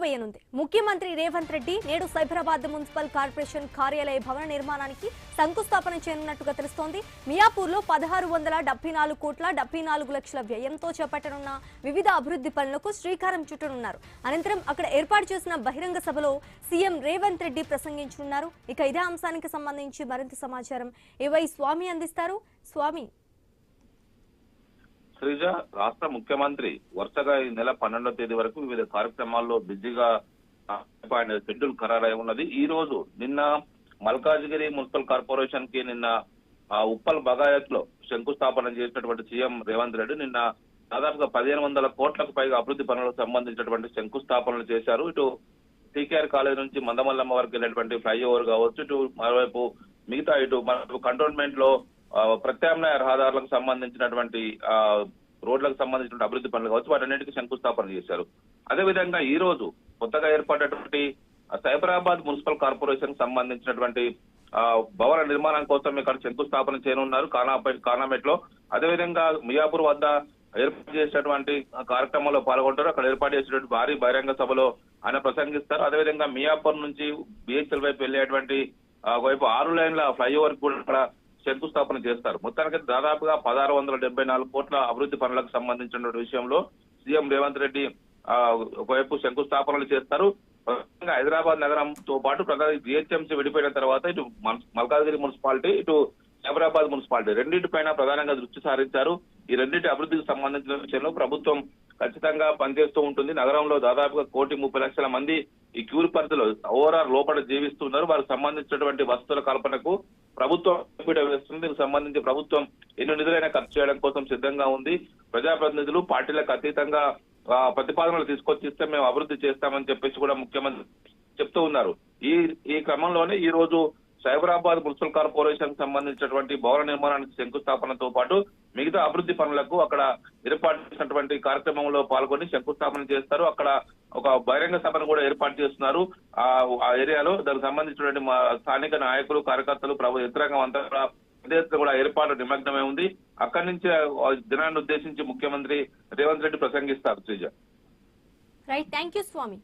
ముగిసిపోయనుంది. ముఖ్యమంత్రి రేవంత్ రెడ్డి నేడు Cyberabad municipal corporation కార్యాలయ భవన నిర్మాణానికి శంకుస్థాపన చేయనున్నట్టుగా తెలుస్తోంది. మియాపూర్లో 1674 కోట్ల 74 లక్షల వ్యయంతో చేపట్టనున్న వివిధ అభివృద్ధి పనులకు శ్రీకారం చుట్టనున్నారు. అనంతరం అక్కడ ఏర్పాటు చేసిన బహిరంగ సభలో సీఎం రేవంత్ రెడ్డి ప్రసంగించనున్నారు. ఇక ఇదే అంశానికి సంబంధించి మరింత సమాచారం ఏవై స్వామి అందిస్తారు. స్వామి, శ్రీజ, రాష్ట్ర ముఖ్యమంత్రి వరుసగా ఈ నెల 12వ తేదీ వరకు వివిధ కార్యక్రమాల్లో బిజీగా షెడ్యూల్ ఖరారై ఉన్నది. ఈ రోజు నిన్న మల్కాజ్గిరి మున్సిపల్ కార్పొరేషన్ కి నిన్న ఉప్పల్ బగాయత్ లో శంకుస్థాపన చేసినటువంటి సీఎం రేవంత్ రెడ్డి నిన్న దాదాపుగా 1500 కోట్లకు పైగా అభివృద్ధి పనులకు సంబంధించినటువంటి శంకుస్థాపనలు చేశారు. ఇటు టీకేఆర్ కాలేజ్ నుంచి మందమల్లమ్మ వరకు వెళ్ళినటువంటి ఫ్లైఓవర్ కావచ్చు, ఇటు మరోవైపు మిగతా ఇటు మన కంటోన్మెంట్ లో ప్రత్యామ్నాయ రహదారులకు సంబంధించినటువంటి రోడ్లకు సంబంధించిన అభివృద్ధి పనులు కావచ్చు, వాటన్నిటికీ శంకుస్థాపన చేశారు. అదేవిధంగా ఈ రోజు కొత్తగా ఏర్పడినటువంటి సైబరాబాద్ మున్సిపల్ కార్పొరేషన్ సంబంధించినటువంటి భవన నిర్మాణం కోసం ఇక్కడ శంకుస్థాపన చేయనున్నారు కానామెట్ లో. అదేవిధంగా మియాపూర్ వద్ద ఏర్పాటు చేసినటువంటి కార్యక్రమంలో పాల్గొంటారు. అక్కడ ఏర్పాటు చేసినటువంటి భారీ బహిరంగ సభలో ఆయన ప్రసంగిస్తారు. అదేవిధంగా మియాపూర్ నుంచి బిహెచ్ఎల్ వైపు వెళ్లేటువంటి వైపు 6 లైన్ల ఫ్లైఓవర్ కూడా ఇక్కడ శంకుస్థాపన చేస్తారు. మొత్తానికి దాదాపుగా 1674 కోట్ల అభివృద్ధి పనులకు సంబంధించిన విషయంలో సీఎం రేవంత్ రెడ్డి ఒకవైపు శంకుస్థాపనలు చేస్తారు. హైదరాబాద్ నగరంతో పాటు ప్రధాన జిహెచ్ఎంసీ విడిపోయిన తర్వాత ఇటు మల్కాజ్గిరి మున్సిపాలిటీ, ఇటు సైబరాబాద్ మున్సిపాలిటీ రెండింటిపైన ప్రధానంగా దృష్టి సారించారు. ఈ రెండింటి అభివృద్ధికి సంబంధించిన విషయంలో ప్రభుత్వం ఖచ్చితంగా పనిచేస్తూ ఉంటుంది. నగరంలో దాదాపుగా 1,30,00,000 మంది ఈ క్యూర్ పరిధిలో ఓవరాల్ లోపల జీవిస్తున్నారు. వారికి సంబంధించినటువంటి వసతుల కల్పనకు ప్రభుత్వం వేస్తుంది. దీనికి సంబంధించి ప్రభుత్వం ఎన్ని నిధులైనా ఖర్చు చేయడం కోసం సిద్ధంగా ఉంది. ప్రజాప్రతినిధులు పార్టీలకు అతీతంగా ప్రతిపాదనలు తీసుకొచ్చి ఇస్తే మేము అభివృద్ధి చేస్తామని చెప్పేసి కూడా ముఖ్యమంత్రి చెప్తూ ఉన్నారు. ఈ క్రమంలోనే ఈ రోజు సైబరాబాద్ మున్సిపల్ కార్పొరేషన్ సంబంధించినటువంటి భవన నిర్మాణానికి శంకుస్థాపనతో పాటు మిగతా అభివృద్ధి పనులకు అక్కడ ఏర్పాటు చేసినటువంటి కార్యక్రమంలో పాల్గొని శంకుస్థాపన చేస్తారు. అక్కడ ఒక బహిరంగ సభను కూడా ఏర్పాటు చేస్తున్నారు ఆ ఏరియాలో. దానికి సంబంధించినటువంటి స్థానిక నాయకులు, కార్యకర్తలు, యంత్రాంగం అంతా కూడా ఏర్పాటు నిమగ్నమై ఉంది. అక్కడి నుంచి దినాన్ని ఉద్దేశించి ముఖ్యమంత్రి రేవంత్ రెడ్డి ప్రసంగిస్తారు. Sreeja, right, thank you Swamy.